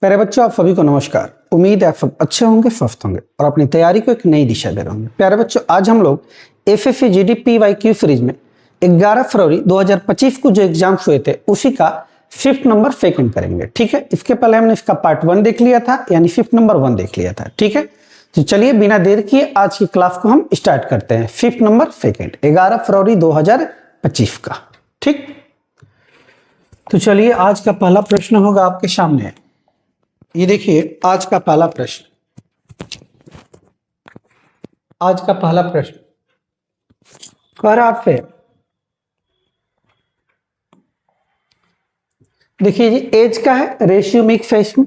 प्यारे बच्चों, आप सभी को नमस्कार। उम्मीद है आप सब अच्छे होंगे, स्वस्थ होंगे और अपनी तैयारी को एक नई दिशा दे रहे होंगे। प्यारे बच्चों, आज हम लोग एफएफए जीडीपी वाईक्यू सीरीज में 11 फरवरी 2025 को जो एग्जाम्स हुए थे उसी का 5th नंबर सेकंड करेंगे। ठीक है, इसके पहले हमने इसका पार्ट 1 देख लिया था, यानी 5th नंबर 1 देख लिया था। ठीक है, तो चलिए बिना देर किए आज की क्लास को हम स्टार्ट करते हैं। 5th नंबर सेकंड 11 फरवरी 2025 का। ठीक, तो चलिए आज का पहला प्रश्न होगा आपके सामने। ये देखिए आज का पहला प्रश्न। आज का पहला प्रश्न कह रहा आपसे, देखिए जी एज का है, रेशियो मिक्स है इसमें।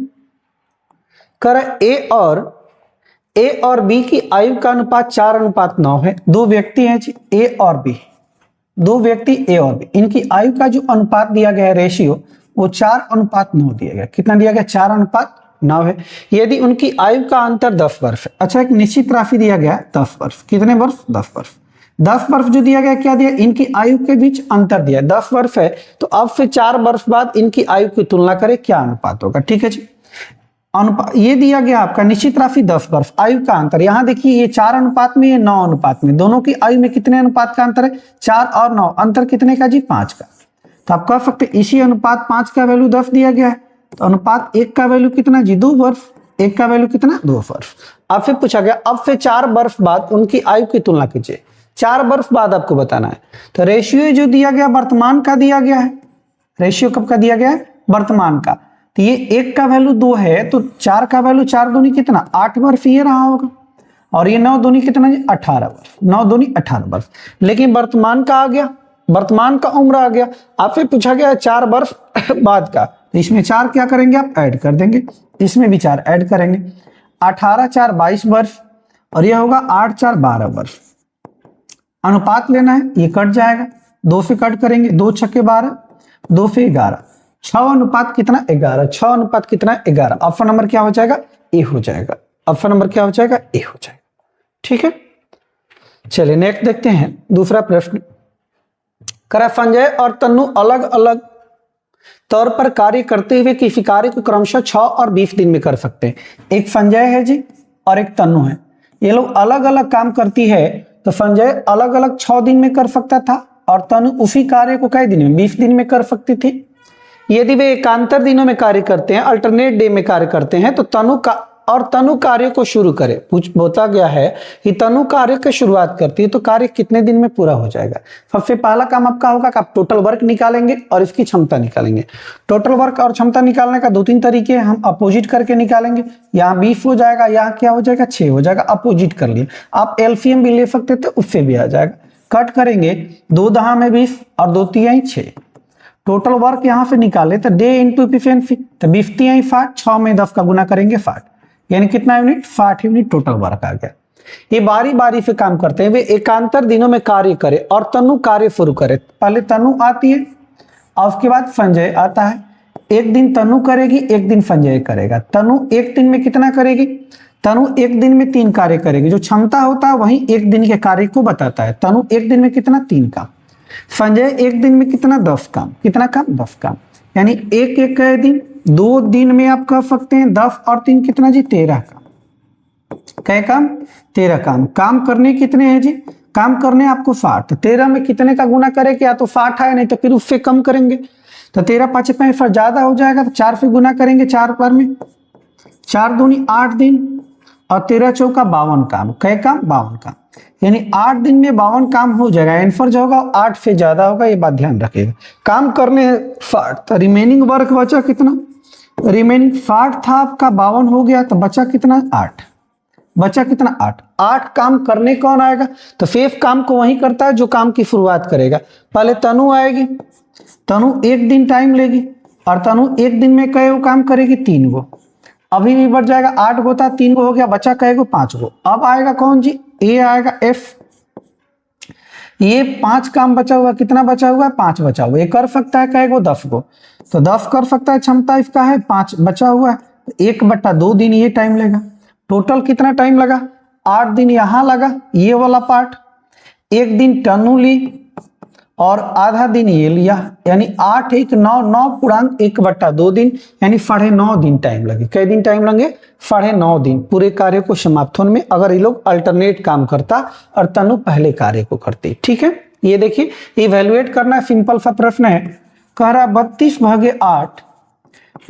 कह रहा ए और बी की आयु का अनुपात 4:9 है। दो व्यक्ति हैं जी, ए और बी, दो व्यक्ति ए और बी, इनकी आयु का जो अनुपात दिया गया है रेशियो वो 4:9 दिया गया। कितना दिया गया? 4:9 है। यदि उनकी आयु का अंतर 10 वर्ष है। अच्छा, एक निश्चित राशि दिया गया है 10 वर्ष। कितने वर्ष? 10 वर्ष। 10 वर्ष जो दिया गया, क्या दिया? इनकी आयु के बीच अंतर दिया। 10 वर्ष है तो अब से 4 वर्ष बाद इनकी आयु की तुलना करें, क्या अनुपात होगा। ठीक है जी, अनुपात ये दिया गया आपका निश्चित राशि 10 वर्ष, आयु का अंतर। यहां देखिए ये 4 अनुपात में, ये 9 अनुपात में, दोनों की आयु में कितने अनुपात का अंतर है? 4 और 9, अंतर कितने का जी? 5 का। तो आप कह सकते इसी अनुपात 5 का वैल्यू 10 दिया गया है, तो अनुपात 1 का वैल्यू कितना जी? 2 वर्ष। 1 का वैल्यू कितना? 2 वर्ष। अब फिर पूछा गया अब से 4 वर्ष बाद उनकी आयु की तुलना कीजिए। 4 वर्ष बाद आपको बताना है। तो रेशियो जो दिया गया वर्तमान का दिया गया है। रेशियो कब का दिया गया है? वर्तमान का। तो ये 1 का वैल्यू 2 है तो 4 का वैल्यू 4 दूनी कितना? 8 वर्ष ये रहा होगा। और ये 9 दूनी कितना जी? 18 वर्ष। 9 दूनी 18 वर्ष। लेकिन वर्तमान का आ गया, वर्तमान का उम्र आ गया। आपसे पूछा गया 4 वर्ष बाद का, तो इसमें 4 क्या करेंगे आप? ऐड कर देंगे। इसमें भी 4 ऐड करेंगे। 18 4 22 वर्ष और यह होगा 8 4 12 वर्ष। अनुपात लेना है, ये कट जाएगा, 2 से कट करेंगे, 2 छक्के 12, 2 से 11, 6 अनुपात कितना? 11। 6 अनुपात कितना? 11। ऑप्शन नंबर क्या हो जाएगा? ए हो जाएगा। ऑप्शन नंबर क्या हो जाएगा? ए हो जाएगा। ठीक है, चलिए नेक्स्ट देखते हैं दूसरा प्रश्न। करा संजय और तन्नु अलग अलग तौर पर कार्य करते हुए किसी कार्य को क्रमशः 6 और 20 दिन में कर सकते हैं। एक संजय है जी और एक तन्नु है, ये लोग अलग अलग काम करती है। तो संजय अलग अलग 6 दिन में कर सकता था और तनु उसी कार्य को कई दिन में? 20 दिन में कर सकती थी। यदि वे एकांतर दिनों में कार्य करते हैं, अल्टरनेट डे में कार्य करते हैं, तो तनु कार्य को शुरू करे। बोला गया है कि तनु कार्य की शुरुआत करती है तो कार्य कितने दिन में पूरा हो जाएगा। सबसे पहला काम आपका होगा कि आप टोटल वर्क निकालेंगे और इसकी क्षमता निकालेंगे। टोटल वर्क और क्षमता निकालने का 2-3 तरीके हैं। हम अपोजिट करके निकालेंगे। यहाँ 20 हो जाएगा, यहाँ क्या हो जाएगा? 6 हो जाएगा। अपोजिट कर लिए। आप एलसीएम भी ले सकते थे, उससे भी आ जाएगा। कट करेंगे, 2 दहा में 20 और 2 तिहाई 6। टोटल वर्क यहाँ से निकाले तो डे इंटू एफिशिएंसी, तो 20 तिहाई 60, 6 में 10 का गुना करेंगे 60, यानी कितना यूनिट? 60 यूनिट टोटल वर्क आ गया। ये बारी बारी से काम करते हैं। वे एकांतर दिनों में कार्य करे और तनु कार्य शुरू करे। पहले तनु आती है और उसके बाद संजय आता है। एक दिन तनु करेगी, एक दिन संजय करेगा। तनु एक दिन में कितना करेगी? तनु एक दिन में 3 कार्य करेगी। जो क्षमता होता है वही एक दिन के कार्य को बताता है। तनु एक दिन में कितना? 3 काम। संजय एक दिन में कितना? 10 काम। कितना काम? 10 काम। यानी एक एक दिन, 2 दिन में आप कह सकते हैं 10 और 3 कितना जी? 13 काम। क्या काम? 13 काम। काम करने कितने हैं जी? काम करने आपको 60। तो 13 में कितने का गुना करें? या तो 60 है, नहीं तो फिर उससे कम करेंगे। तो 13 5 65 ज्यादा हो जाएगा तो 4 से गुना करेंगे। 4 पर में 4 दूनी 8 दिन और 13 चौका 52 काम। क्या काम? 52 काम। यानी 8 दिन में 52 काम हो जाएगा। आंसर जो होगा 8 से ज्यादा होगा, ये बात ध्यान रखिएगा। काम करने 60, तो रिमेनिंग वर्क बचा कितना? रिमेनिंग 60 था आपका, 52 हो गया तो बचा कितना? 8। बचा कितना? 8। 8 काम करने कौन आएगा? तो शेष काम को वही करता है जो काम की शुरुआत करेगा। पहले तनु आएगी, तनु 1 दिन टाइम लेगी और तनु 1 दिन में कई काम करेगी? 3 गो। अभी भी बढ़ जाएगा, 8 गो था, 3 गो हो गया, बचा कई गो? 5 गो। अब आएगा कौन जी? ए आएगा, एफ। ये 5 काम बचा हुआ, कितना बचा हुआ? 5 बचा हुआ। ये कर सकता है कई गो? 10 गो। तो 10 कर सकता है, क्षमता इसका है। 5 बचा हुआ है, 1/2 दिन ये टाइम लेगा। टोटल कितना टाइम लगा? 8 दिन यहाँ लगा, ये वाला पार्ट। 1 दिन तनु ली और आधा दिन ये लिया, यानी 8 1 9, 9.1/2 दिन, यानी 9.5 दिन टाइम लगे। कै दिन टाइम लगे? 9.5 दिन पूरे कार्य को समाप्त होने में, अगर ये लोग अल्टरनेट काम करता और तनु पहले कार्य को करती। ठीक है, ये देखिए इवेल्युएट करना है, सिंपल सा प्रश्न है। कह रहा 32/8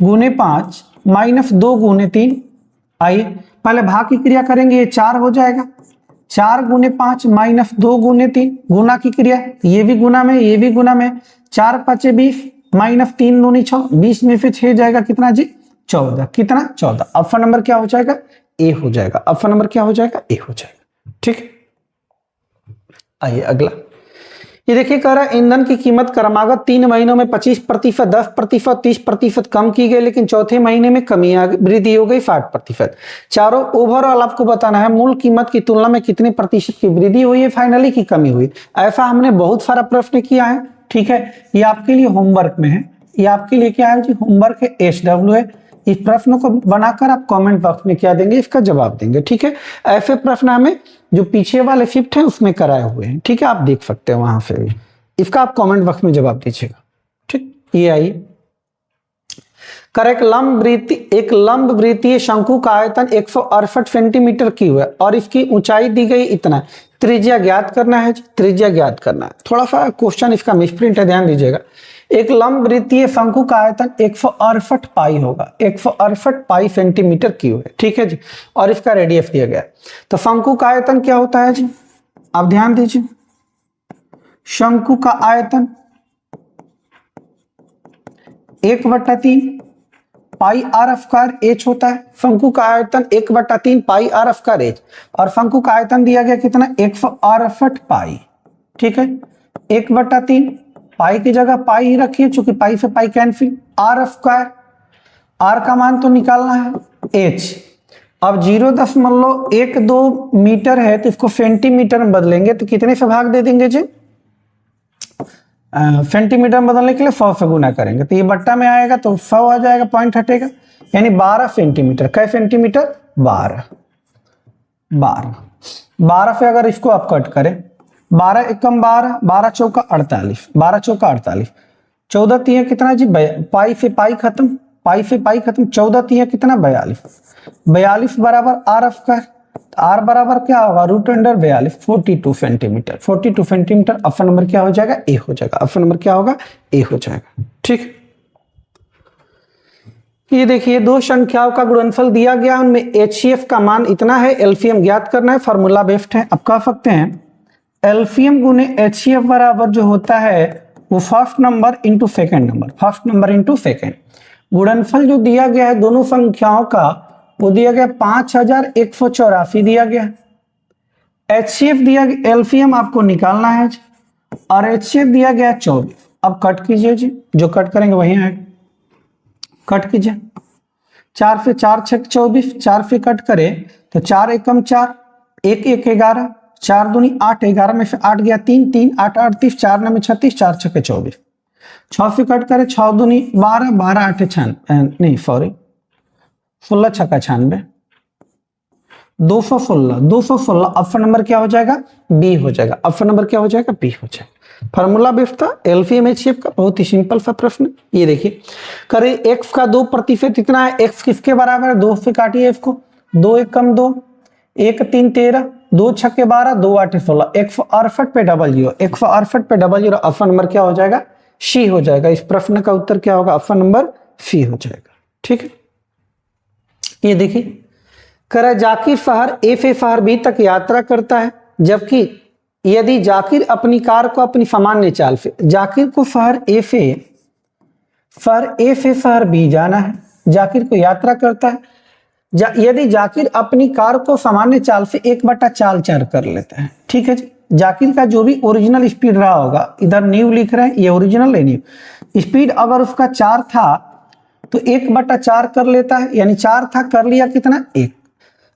गुने 5 माइनस 2 गुने 3। आइए पहले भाग की क्रिया करेंगे, ये 4 हो जाएगा। 4 गुने 5 माइनस 2 गुने 3, गुना की क्रिया, ये भी गुना में, ये भी गुना में। 4 5 20 माइनस 3 दूनी 6, 20 में से 6 जाएगा कितना जी? 14। कितना? 14। ऑप्शन नंबर क्या हो जाएगा? ए हो जाएगा। ऑप्शन नंबर क्या हो जाएगा? ए हो जाएगा। ठीक, आइए अगला। ये देखिए कह रहा है ईंधन की कीमत क्रमागत 3 महीनों में 25%, 10%, 30% कम की गई, लेकिन चौथे महीने में कमी आ गई, वृद्धि हो गई 60%। चारों ओवरऑल आपको बताना है मूल कीमत की तुलना में कितने प्रतिशत की वृद्धि हुई है, फाइनली की कमी हुई। ऐसा हमने बहुत सारा प्रश्न किया है। ठीक है, ये आपके लिए होमवर्क में है, ये आपके लिए क्या है जी? होमवर्क है, SW है। इस प्रश्न को बनाकर आप कमेंट बॉक्स में क्या देंगे? इसका जवाब देंगे। ठीक है, ऐसे प्रश्न हमें जो पीछे वाले शिफ्ट हैं उसमें कराए हुए हैं। ठीक है, आप देख सकते हैं वहां से भी, इसका आप कमेंट बॉक्स में जवाब दीजिएगा। ठीक, ये आइए कर एक लंब वृत्तीय शंकु का आयतन 168 सेंटीमीटर की है और इसकी ऊंचाई दी गई इतना, त्रिज्या ज्ञात करना है। त्रिज्या ज्ञात करना है। थोड़ा सा क्वेश्चन इसका मिसप्रिंट है, ध्यान दीजिएगा। एक लंब वृत्तीय शंकु का आयतन 168 पाई होगा, 168 पाई सेंटीमीटर क्यूब है। ठीक है जी, और इसका रेडियस दिया गया। तो शंकु का आयतन क्या होता है जी? आप ध्यान दीजिए, शंकु का आयतन 1/3 पाई r स्क्वायर h होता है। शंकु का आयतन 1/3 पाई r स्क्वायर h, और शंकु का आयतन दिया गया कितना? 168 पाई। ठीक है, 1/3 पाई की जगह पाई ही रखिए, चूंकि पाई से pi cancel, r square, r का मान तो निकालना है, h। अब 0.12 मीटर है तो इसको सेंटीमीटर में बदलेंगे तो कितने से भाग दे देंगे जी? सेंटीमीटर में बदलने के लिए 100 से गुना करेंगे तो ये बट्टा में आएगा तो 100 आ जाएगा, पॉइंट हटेगा, यानी 12 सेंटीमीटर। कै सेंटीमीटर? 12 से अगर इसको आप कट करें, 12 एकम 12, 12 चौका 48, 12 चौका 48, 14 तिया कितना जी? पाई से पाई खत्म, पाई से पाई खत्म, 14 तिया कितना? 42, 42 बराबर r स्क्वायर, r बराबर क्या होगा? √42, 42 सेंटीमीटर, 42 सेंटीमीटर। ऑप्शन नंबर क्या हो जाएगा? ए हो जाएगा। ऑप्शन नंबर क्या होगा? ए हो जाएगा। ठीक, ये देखिए दो संख्याओं का गुणनफल दिया गया, उनमें HCF का मान इतना है, LCM ज्ञात करना है, फार्मूला बेस्ड है। अब कह सकते हैं LCM गुने HCF बराबर जो होता है वो first number into second number, first number into second. गुणनफल जो दिया गया है दोनों संख्याओं का वो दिया गया 5184 दिया गया। HCF दिया गया, LCM आपको निकालना है और HCF दिया गया 24। अब कट कीजिए जी, जो कट करेंगे वही आएगा, कट कीजिए। 4 से 4 6 24, 4 से कट करें तो 4 एकम 4, 1 1 11, 4 दूनी 8, 11 में से 8 गया 3, 3 8 38, 4 9 में 36, 4 6 24। 6 से कट करें, 6 दूनी 12, 12 8 नहीं सॉरी 16 6 96, 216, 216। ऑप्शन नंबर क्या हो जाएगा? बी हो जाएगा। ऑप्शन नंबर क्या हो जाएगा? बी हो जाएगा। फार्मूला बेस्ड था, LCM HCF का, बहुत ही सिंपल सा प्रश्न। ये देखिए करें x का 2% इतना है, x किसके बराबर है? 2 से काटिए f को, 2 एकम 2, 1 3 13, 2 6 12, 2 8 16, 168 पे 00, 168 पे 00। ऑप्शन नंबर क्या हो जाएगा? सी हो जाएगा। इस प्रश्न का उत्तर क्या होगा? ऑप्शन नंबर सी हो जाएगा। ठीक है, ये देखिए करा जाकिर शहर ए से शहर बी तक यात्रा करता है, जबकि यदि जाकिर अपनी कार को अपनी सामान्य चाल से, जाकिर को शहर ए से शहर बी जाना है, जाकिर को यात्रा करता है, यदि जाकिर अपनी कार को सामान्य चाल से 1/4 कर लेता है। ठीक है जी, जाकिर का जो भी ओरिजिनल स्पीड रहा होगा, इधर न्यू लिख रहे हैं, ये ओरिजिनल है, न्यू स्पीड अगर उसका 4 था तो 1/4 कर लेता है, यानी 4 था, कर लिया कितना? 1।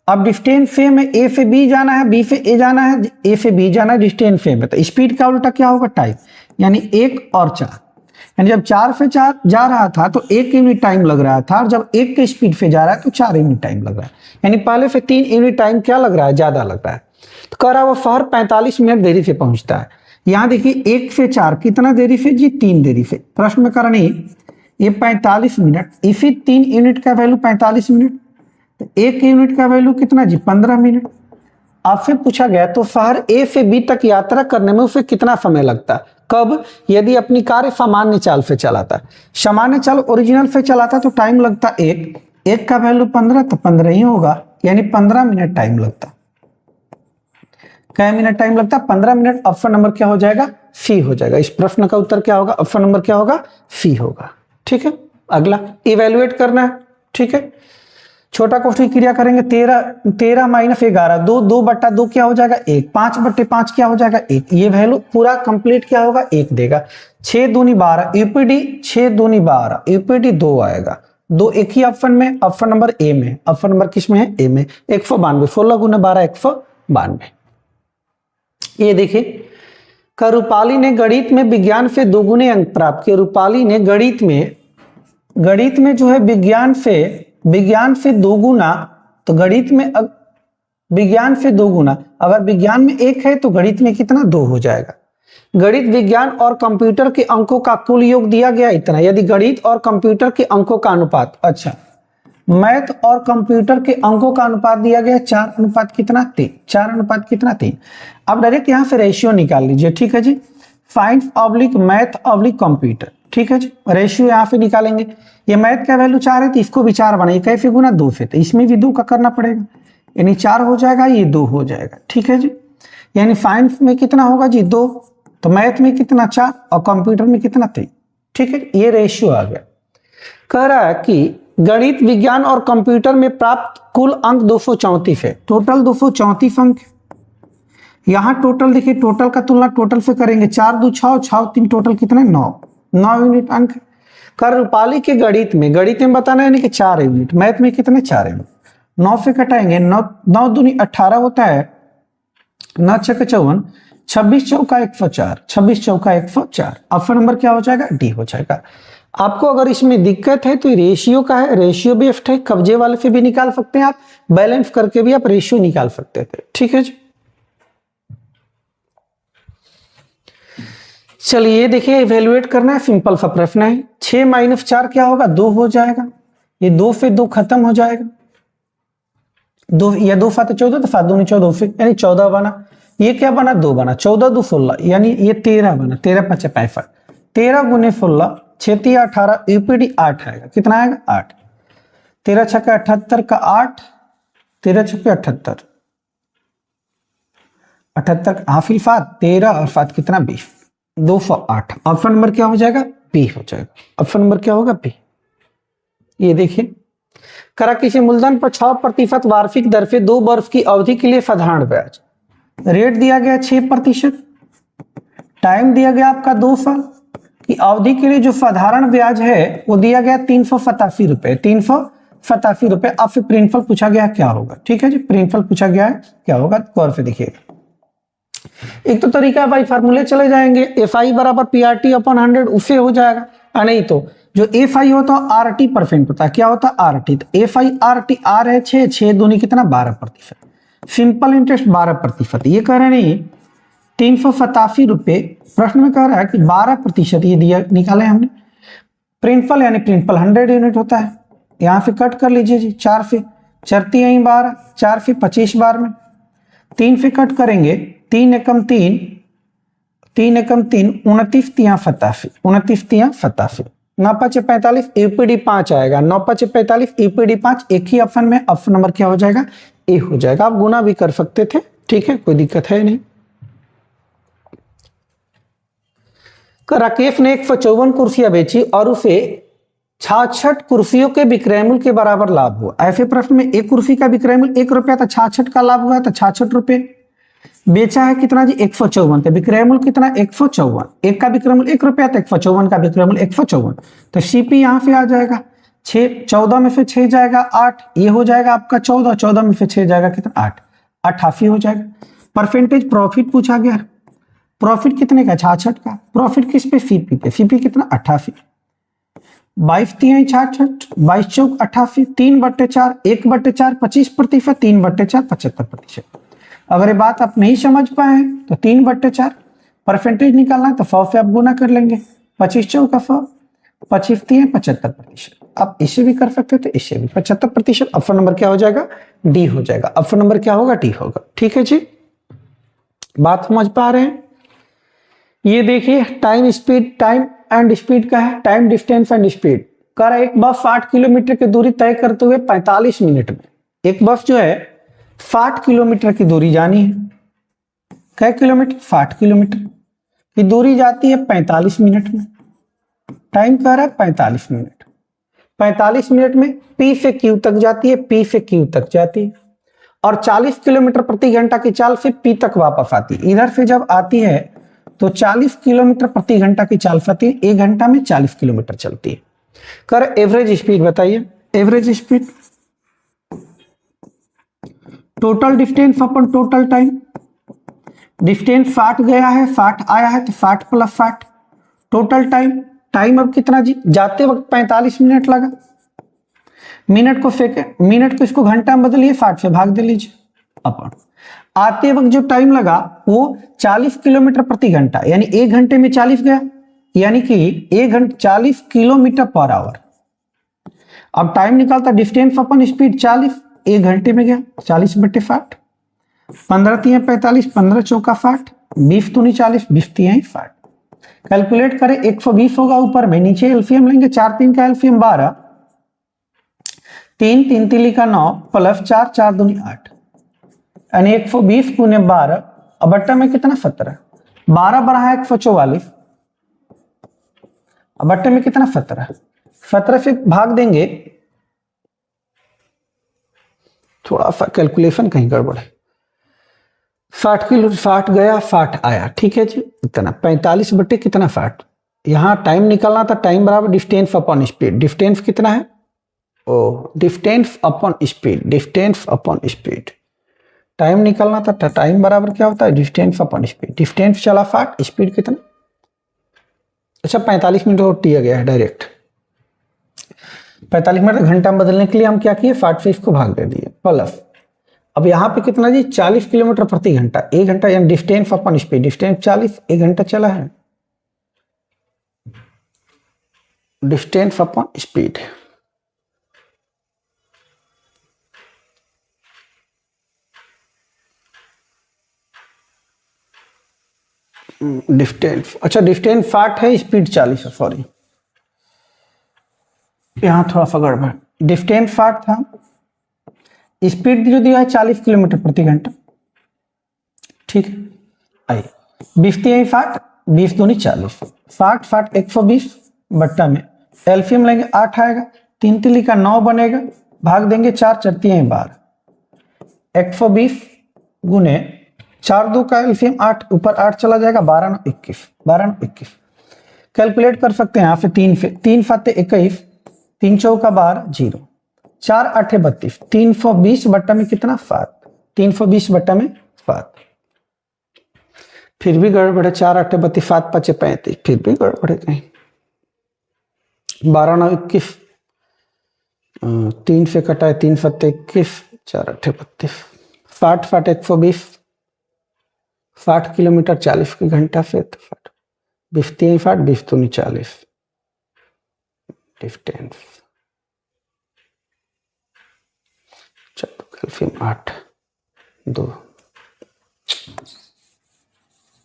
अब डिस्टेंस सेम है, ए से बी जाना है, बी से ए जाना है, ए से बी जाना है, डिस्टेंस सेम है, तो स्पीड का उल्टा क्या होगा? टाइम, यानी 1 और 4। यानी जब 4 से 4 जा रहा था तो 1 यूनिट टाइम लग रहा था, और जब 1 के स्पीड से जा रहा है तो 4 यूनिट टाइम लग रहा है, यानी पहले से 3 यूनिट टाइम क्या लग रहा है? ज्यादा लग रहा है। तो कह रहा वो शहर 45 मिनट देरी से पहुंचता है, यहां देखिए 1 से 4 कितना देरी से जी 3 देरी से। प्रश्न में करनी ये 45 मिनट, इसी 3 यूनिट का वैल्यू 45 मिनट, तो 1 यूनिट का वैल्यू कितना जी 15 मिनट। आपसे पूछा गया तो शहर ए से बी तक यात्रा करने में उसे कितना समय लगता है, कब, यदि अपनी कार सामान्य चाल से चलाता है। सामान्य चाल ओरिजिनल से चलाता तो टाइम लगता 1 का वैल्यू 15 तो 15 ही होगा, यानी 15 मिनट टाइम लगता। क्या मिनट टाइम लगता? 15 मिनट। ऑप्शन नंबर क्या हो जाएगा? सी हो जाएगा। इस प्रश्न का उत्तर क्या होगा? ऑप्शन नंबर क्या होगा? सी होगा। ठीक है, अगला इवेल्युएट करना है। ठीक है, छोटा कोष्ठक क्रिया करेंगे 13 माइनस 11, 2 बट्टा 2 क्या हो जाएगा? 1, 5 बट्टे 5 क्या हो जाएगा? 1। ये वैल्यू पूरा कंप्लीट क्या होगा? 1 देगा। 6 दूनी 12 यूपीडी, 6 दूनी 12 यूपीडी 2 आएगा। 2 एक ही ऑप्शन में, ऑप्शन नंबर ए में। ऑप्शन नंबर किस में है? ए में। 192, 16 गुना 12 192। ये देखिए, रूपाली ने गणित में विज्ञान से 2 गुने अंक प्राप्त किए। रूपाली ने गणित में जो है विज्ञान से 2 गुना, तो गणित में विज्ञान से 2 गुना, अगर विज्ञान में 1 है तो गणित में कितना? 2 हो जाएगा। गणित विज्ञान और कंप्यूटर के अंकों का कुल योग दिया गया इतना, यदि गणित और कंप्यूटर के अंकों का अनुपात, अच्छा मैथ और कंप्यूटर के अंकों का अनुपात दिया गया 4 अनुपात कितना? 3। 4 अनुपात कितना? 3। अब डायरेक्ट यहां से रेशियो निकाल लीजिए। ठीक है जी, science oblique math oblique computer. ठीक है जी, रेशियो यहां से निकालेंगे। ये मैथ का वैल्यू 4 है तो इसको भी 4 बनाइए। कैसे गुना? 2 से, तो इसमें भी 2 का करना पड़ेगा, यानी 4 हो जाएगा, ये 2 हो जाएगा। ठीक है जी, यानी साइंस में कितना होगा जी? 2, तो मैथ में कितना? 4, और कंप्यूटर में कितना? 3। ठीक है, ये रेशियो आ गया। कह रहा है कि गणित विज्ञान और कंप्यूटर में प्राप्त कुल अंक 234 है। टोटल 234 अंक। यहां टोटल देखिए, टोटल का तुलना टोटल से करेंगे। 4 2 6, 6 3 टोटल कितने? 9 यूनिट अंक। कर रूपाली के गणित में बताना है कि 4 यूनिट, मैथ में कितने? 4 यूनिट। 9 से कटाएंगे, 9 दूनी 18 होता है, 9 6 54, 26 चौका 104, 26 चौका 104। ऑप्शन नंबर क्या हो जाएगा? डी हो जाएगा। आपको अगर इसमें दिक्कत है तो रेशियो का है, रेशियो बेस्ड है, कब्जे वाले से भी निकाल सकते हैं आप, बैलेंस करके भी आप रेशियो निकाल सकते थे। ठीक है जी, चलिए देखिए, इवेल्युएट करना है, सिंपल सा प्रश्न है। 6 माइनस 4 क्या होगा? 2 हो जाएगा। ये 2 से 2 खत्म हो जाएगा। 2 या 2 7 14, तो 7 दूनी 14 से, यानी 14 बना। ये क्या बना? 2 बना। 14 2 16, यानी ये 13 बना। 13 5 65, 13 गुने 16, 6 3 18, यूपीडी 8 आएगा। कितना आएगा? 8। 13 6 78 का 8, 13 6 78, 78 हाफिल 7, 13 और 7 कितना? 20, 208। ऑप्शन नंबर क्या हो जाएगा? बी हो जाएगा। ऑप्शन नंबर क्या होगा? बी। ये देखिए, करा किसी मूलधन पर 6% वार्षिक दर से 2 वर्ष की अवधि के लिए साधारण ब्याज। रेट दिया गया 6%, टाइम दिया गया आपका 2 साल की अवधि के लिए जो साधारण ब्याज है वो दिया गया 387 रुपए। 387 रुपए। आपसे प्रिंसिपल पूछा गया क्या होगा? ठीक है जी, प्रिंसिपल पूछा गया है क्या होगा, गौर से देखिएगा। एक तो तरीका भाई, फार्मूले चले जाएंगे, एफ आई बराबर पी आर टी अपॉन 100, उससे हो जाएगा। नहीं तो जो एफ आई होता है आर टी परसेंट होता है। क्या होता है? R T. तो F I R T, R है 6, 6 दूनी कितना? 12%। Simple interest 12%। ये कह रहे नहीं 387 रुपए। प्रश्न में कह रहा है कि 12% ये दिया, निकाले हमने। प्रिंसिपल यानी प्रिंसिपल 100 यूनिट होता है। यहां से कट कर लीजिए जी, 4 से चरती यही 12, 4 से 25 बार में, 3 से कट करेंगे, 3 एकम 3, 3 एकम 3, 29 तिया 87, 29 तिया 87, 9 5 45, यूपीडी 5 आएगा। 9 5 45, यूपीडी 5, एक ही ऑप्शन में। ऑप्शन नंबर क्या हो जाएगा? ए हो जाएगा। आप गुना भी कर सकते थे, ठीक है, कोई दिक्कत है नहीं। राकेश ने 154 कुर्सियां बेची और उसे 66 कुर्सियों के विक्रय मूल्य के बराबर लाभ हुआ। ऐसे प्रश्न में एक कुर्सी का विक्रय मूल्य 1 रुपया था, 66 का लाभ हुआ तो 66 रुपए। बेचा है कितना जी? 154। तो विक्रय मूल्य कितना? 154। एक का विक्रय मूल्य 1 रुपया, तो 154 का विक्रय मूल्य 154। तो सीपी यहां से आ जाएगा 6, 14 में से 6 जाएगा 8, ये हो जाएगा आपका 14, 14 में से 6 जाएगा कितना? 8, 88 हो जाएगा। परसेंटेज प्रॉफिट पूछा गया, प्रॉफिट कितने का? 66 का। प्रॉफिट किस पे? सीपी पे। सीपी कितना? 88। 22 3 66, 22 चौक 88, 3/4, 1/4 25%, 3/4 75%। अगर ये बात आप नहीं समझ पाए तो 3/4, परसेंटेज निकालना है तो 100 से आप गुना कर लेंगे, 25 चौका 100, 25 है 75%। आप इसे भी कर सकते थे, इससे भी 75%। ऑप्शन नंबर क्या हो जाएगा? डी हो जाएगा। ऑप्शन नंबर क्या होगा? डी होगा। ठीक है जी, बात समझ पा रहे हैं? ये देखिए time speed, time and speed का है, टाइम डिस्टेंस एंड स्पीड। कर एक बस 60 किलोमीटर की दूरी तय करते हुए 45 मिनट में, एक बस जो है 60 किलोमीटर की दूरी जानी है। कै किलोमीटर? 60 किलोमीटर की दूरी जाती है 45 मिनट में। टाइम कह रहा है 45 मिनट। 45 मिनट में P से Q तक जाती है, P से Q तक जाती है, और 40 किलोमीटर प्रति घंटा की चाल से P तक वापस आती है। इधर से जब आती है तो 40 किलोमीटर प्रति घंटा की चाल से आती है, 1 घंटा में 40 किलोमीटर चलती है। कर एवरेज स्पीड बताइए। एवरेज स्पीड टोटल डिस्टेंस अपन टोटल टाइम। डिस्टेंस 60 गया है, 60 आया है, तो 60 प्लस 60 टोटल टाइम। टाइम अब कितना जी? जाते वक्त 45 मिनट लगा। मिनट को सेकंड, मिनट को इसको घंटा में बदलिए, 60 से भाग दे लीजिए। अपन आते वक्त जो टाइम लगा वो 40 किलोमीटर प्रति घंटा, यानी 1 घंटे में 40 गया, यानी कि 1 घंटे 40 किलोमीटर पर आवर। अब टाइम निकालता डिस्टेंस अपन स्पीड 40, 1 घंटे में गया 40/60, 15 3 45, 15 चौका 60, 20 दूनी 40, 20 3 60। कैलकुलेट करें, 120 होगा ऊपर में, नीचे एलसीएम लेंगे, 4 3 का एलसीएम 12, 3 3 तिली का 9 प्लस 4 4 दूनी 8, यानी 120 गुने 12, अब बट्टा में कितना? 17, 12 बढ़ा 144, अब बट्टे में कितना? 17, 17 से भाग देंगे, थोड़ा सा कैलकुलेशन कहीं गड़बड़ है, 60 किलो 60 गया 60 आया, ठीक है जी। इतना 45 बट्टे कितना? 60। यहाँ टाइम निकालना था, टाइम बराबर डिस्टेंस अपॉन स्पीड। डिस्टेंस कितना है? ओ, distance upon speed, distance upon speed. Time निकालना था, टाइम बराबर क्या होता है? Distance upon speed. डिस्टेंस चला 60, स्पीड कितना? अच्छा 45 मिनट और दिया गया है डायरेक्ट। 45 मिनट घंटा में बदलने के लिए हम क्या किए? 60 से इसको भाग दे दिए, प्लस अब यहाँ पे कितना जी? 40 किलोमीटर प्रति घंटा, 1 घंटा, यानी डिस्टेंस अपॉन स्पीड। डिस्टेंस 40, 1 घंटा चला है, डिस्टेंस अपॉन स्पीड। डिस्टेंस, अच्छा डिस्टेंस 60 है, स्पीड 40 है, सॉरी यहाँ थोड़ा सा गड़बड़। डिस्टेंस 60 था, स्पीड जो दिया है 40 किलोमीटर प्रति घंटा, ठीक है। आइए 20 3 60, 20 दूनी 40, 60 60 120 बट्टा में एलसीएम लेंगे, 8 आएगा, 3 तिली का 9 बनेगा, भाग देंगे 4 4 3 12, 120 गुने 4 2 का एलसीएम 8, ऊपर 8 चला जाएगा, 12 9 21, 12 9 21। कैलकुलेट कर सकते हैं यहाँ से, 3 से 3 7 21, 3 चौका 12 0, 4 8 32, 320 बट्टा में कितना? 7, 320 बट्टा में 7। फिर भी गड़बड़ है, 4 8 32, 7 5 35, फिर भी गड़बड़ है कहीं। 12 9 21, 3 से कटा है, 3 7 21, 4 8 32, 60 60 120, 60 किलोमीटर 40 की घंटा से, 20 3 60, 20 दूनी 40, डिस्टेंस चलो कैल्शियम 8 2।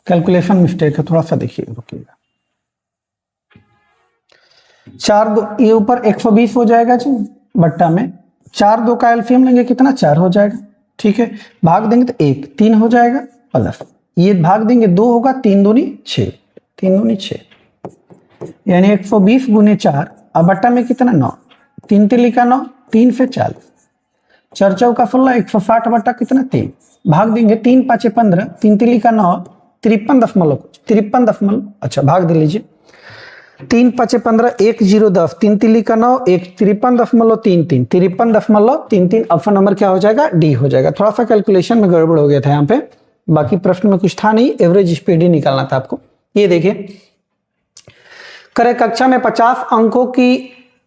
कैलकुलेशन मिस्टेक है, थोड़ा सा देखिए, रुकिएगा। 4 2, ये ऊपर 120 हो जाएगा जी बट्टा में, 4 2 का एलसीएम लेंगे, कितना? 4 हो जाएगा, ठीक है। भाग देंगे तो 1 3 हो जाएगा, प्लस ये भाग देंगे 2 होगा, 3 दूनी 6, 3 दूनी 6, यानी 120 गुने 4, अब बट्टा में कितना? 9, 3 तिली का 9, 3 से 40, 4 चौका 16, 160 बट्टा कितना? 3, भाग देंगे 3 5 15, 3 तिली का 9, 53 दशमलव कुछ, 53 दशमलव, अच्छा भाग दे लीजिए, 3 5 15, 1 0 10, 3 तिली का 9, 1 53.33, 53.33। ऑप्शन नंबर क्या हो जाएगा? डी हो जाएगा। थोड़ा सा कैलकुलेशन में गड़बड़ हो गया था यहाँ पे, बाकी प्रश्न में कुछ था नहीं, एवरेज स्पीड ही निकालना था आपको। ये देखिए, करे कक्षा में 50 अंकों की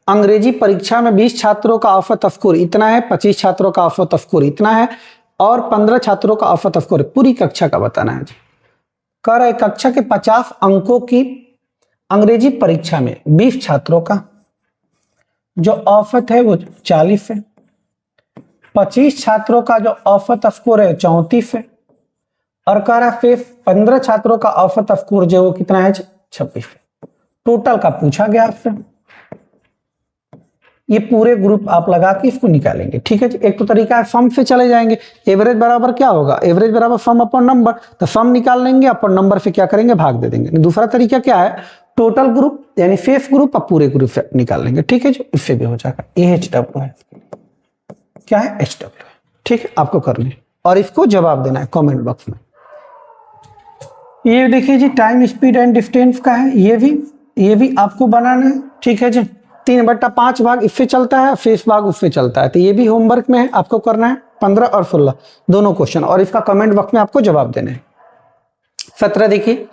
अंग्रेजी परीक्षा में 20 छात्रों का औसत स्कोर इतना है, 25 छात्रों का औसत स्कोर इतना है, और 15 छात्रों का औसत स्कोर, पूरी कक्षा का बताना है जी। कह रहा है कक्षा के 50 अंकों की अंग्रेजी परीक्षा में 20 छात्रों का जो औसत है वो 40 है, 25 छात्रों का जो औसत स्कोर है 34 है, और कह रहा है 15 छात्रों का औसत स्कोर जो वो कितना है 26 है। टोटल का पूछा गया आपसे, ये पूरे ग्रुप आप लगा के इसको निकालेंगे। ठीक है जी। एक तो तरीका है सम से चले जाएंगे, एवरेज बराबर क्या होगा, एवरेज बराबर सम अपॉन नंबर, तो सम निकाल लेंगे अपॉन नंबर से क्या करेंगे भाग दे देंगे। दूसरा तरीका क्या है, टोटल ग्रुप यानी फेस ग्रुप और पूरे ग्रुप से निकाल लेंगे। ठीक है जी, इससे भी हो जाएगा। AHW है, क्या है HW। ठीक है, आपको करना है और इसको जवाब देना है कमेंट बॉक्स में। ये देखिए जी टाइम स्पीड एंड डिस्टेंस का है, ये भी आपको बनाना है। ठीक है जी, 3/5 भाग इससे चलता है, शेष भाग उससे चलता है, तो ये भी होमवर्क में है, आपको करना है 15 और 16 दोनों क्वेश्चन, और इसका कमेंट बॉक्स में आपको जवाब देना है। 17 देखिए,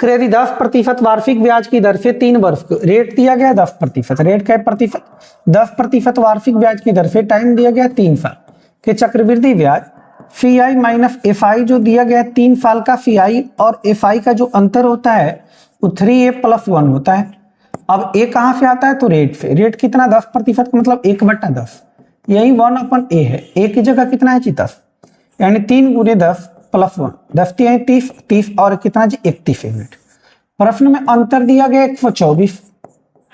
यदि 10% वार्षिक ब्याज की दर से 3 वर्ष रेट दिया गया 10%, रेट क्या प्रतिशत 10% वार्षिक ब्याज की दर से टाइम दिया गया 3 साल के चक्रवृद्धि ब्याज CI माइनस FI जो दिया गया 3 साल का CI और FI का जो अंतर होता है वो 3A + 1 होता है। अब A कहां से आता है, तो रेट से, रेट कितना 10% मतलब 1/10, यही 1/A है। A की जगह कितना है 10, यानी 3 × 10 + 1, 10 × 30, 30 और कितना जी 31 यूनिट। प्रश्न में अंतर दिया गया 124,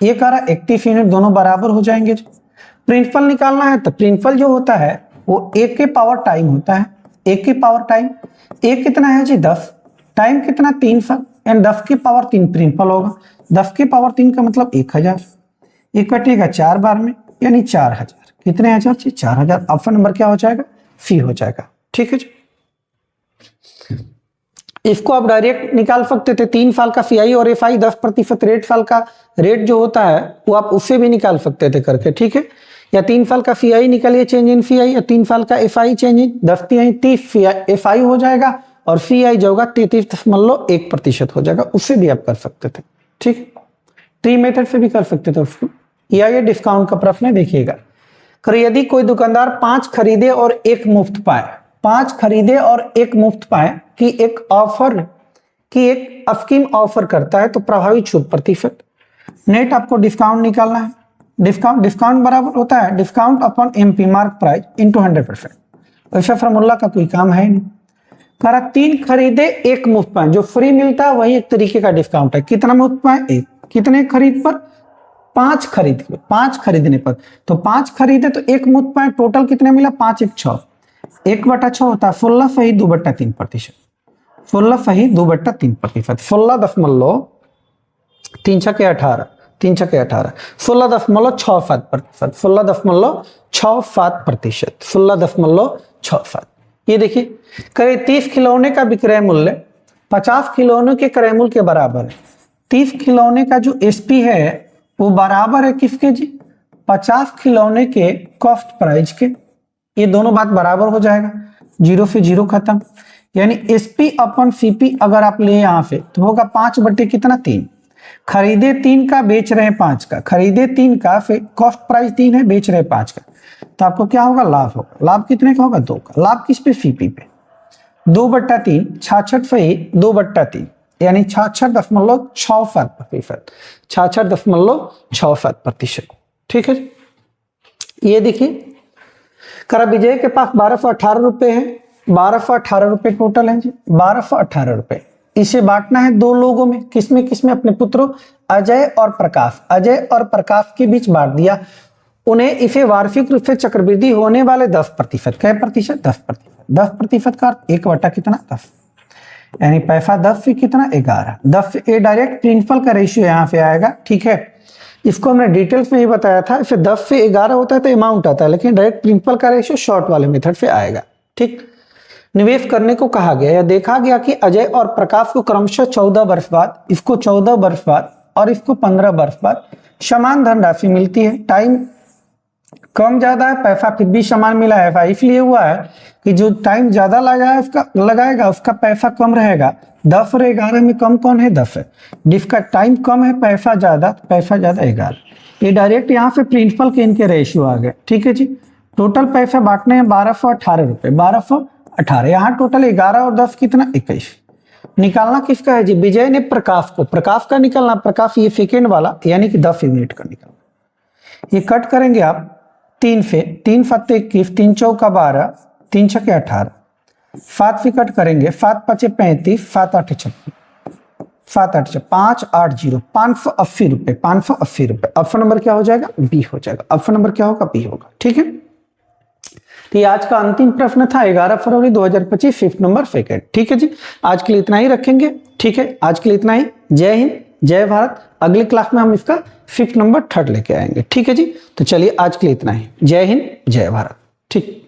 ये कह रहा 31 यूनिट, दोनों बराबर हो जाएंगे। प्रिंसिपल निकालना है तो प्रिंसिपल जो होता है वो 1 के पावर टाइम होता है, 1 के पावर टाइम, 1 कितना है जी 10, टाइम कितना 3 साल, यानी 10 की पावर 3 प्रिंसिपल होगा। 10 की पावर 3 का मतलब 1000, ये कटेगा 4 बार में यानी 4000, कितने हजार जी 4000। ऑप्शन नंबर क्या हो जाएगा, सी हो जाएगा। ठीक है जी, इसको आप डायरेक्ट निकाल सकते थे, 3 साल का CI और FI 10% रेट, साल का रेट जो होता है वो आप उससे भी निकाल सकते थे करके। ठीक है, या 3 साल का CI निकालिए चेंज इन CI, या 3 साल का FI चेंज इन 10 × 30 FI हो जाएगा और CI जो होगा 33.1% हो जाएगा, उससे भी आप कर सकते थे। ठीक, ट्री मेथड से भी कर सकते थे उसको। या ये डिस्काउंट का प्रश्न है, देखिएगा, यदि कोई दुकानदार 5 खरीदे और 1 मुफ्त पाए, 5 खरीदे और 1 मुफ्त पाए कि एक स्कीम ऑफर करता है तो प्रभावी छूट प्रतिशत, नेट आपको डिस्काउंट निकालना है। डिस्काउंट बराबर होता है discount upon MP mark price into 100%, वैसे फॉर्मूला का कोई काम है नहीं। करा 3 खरीदे 1 मुफ्त पाए, जो फ्री मिलता है वही एक तरीके का डिस्काउंट है। कितना मुफ्त पाए, 1, कितने खरीद पर 5 खरीदने पर, तो 5 खरीदे तो 1 मुफ्त पाए, टोटल कितने मिला 5 × 6, 1/6 होता है 16 सही 2/3%, 16 सही 2/3%, 16.3 × 18, 3 × 18, 16.67%, 16.67%, 16.67। ये देखिए, करीब 30 खिलौने का विक्रय मूल्य 50 खिलौने के क्रय मूल्य के बराबर है। 30 खिलौने का जो SP है वो बराबर है किसके जी, 50 खिलौने के कॉस्ट प्राइस के। ये दोनों बात बराबर हो जाएगा, 0 से 0 खत्म, यानी SP अपॉन CP अगर आप ले यहां से तो होगा 5/3। खरीदे 3 का बेच रहे 5 का, खरीदे 3 का, फिर कॉस्ट प्राइस 3 है, बेच रहे 5 का, तो आपको क्या होगा लाभ होगा। लाभ कितने का होगा 2 का। लाभ किस पे, CP पे। 2/3 66 सही 2/3 यानी 66.67%, 66.67%। ठीक है, ये देखिए, करा विजय के पास 1218 रुपए है, 1218 रुपए टोटल है जी, 1218 रुपए। इसे बांटना है 2 लोगों में, किसमें अपने पुत्रों अजय और प्रकाश, अजय और प्रकाश के बीच बांट दिया। उन्हें इसे वार्षिक रूप से चक्रवृद्धि होने वाले 10%, क्या प्रतिशत 10%, 10% का 1 कितना 10, यानी पैसा 10 से कितना 11, 10 से ये डायरेक्ट प्रिंसिपल का रेशियो यहाँ पे आएगा। ठीक है, इसको हमने डिटेल्स में ही बताया था, फिर 10 से 11 होता है तो अमाउंट आता है, लेकिन डायरेक्ट प्रिंसिपल का रेशियो शॉर्ट वाले मेथड से आएगा। ठीक, निवेश करने को कहा गया या देखा गया कि अजय और प्रकाश को क्रमशः 14 वर्ष बाद, इसको 14 वर्ष बाद और इसको 15 वर्ष बाद समान धनराशि मिलती है। टाइम कम ज्यादा है, पैसा फिर भी समान मिला है, इसलिए हुआ है कि जो टाइम ज्यादा लगाएगा उसका पैसा कम रहेगा। 10 और 11 में कम कौन है, 10 है, जिसका टाइम कम है पैसा ज्यादा 11। ये डायरेक्ट यहाँ से प्रिंसिपल के इनके रेशियो आ गए। ठीक है जी, टोटल पैसा बांटने हैं 1218 रुपए, 1218, यहाँ टोटल 11 और 10 कितना 21, निकालना किसका है जी? विजय ने प्रकाश को, प्रकाश का निकालना, प्रकाश ये सेकेंड वाला यानी कि 10 यूनिट का निकालना। ये कट करेंगे आप 3 से, 3 फत्ते 21, 3 चौका 12, 3 छके 18, 7 से कट करेंगे, 7 पचे 35, 7 8 56, 7 8 5 8 0, 580 रुपए, 580 रुपए। ऑप्शन नंबर क्या हो जाएगा? बी हो जाएगा। ऑप्शन नंबर क्या होगा? बी होगा। ठीक है, तो ये आज का अंतिम प्रश्न था 11 फरवरी 2025, फिफ्थ नंबर सेकेंड। ठीक है जी, आज के लिए इतना ही रखेंगे। ठीक है, आज के लिए इतना ही। जय हिंद, जय भारत। अगली क्लास में हम इसका फिफ्थ नंबर थर्ड लेके आएंगे। ठीक है जी, तो चलिए आज के लिए इतना ही। जय हिंद, जय भारत। ठीक।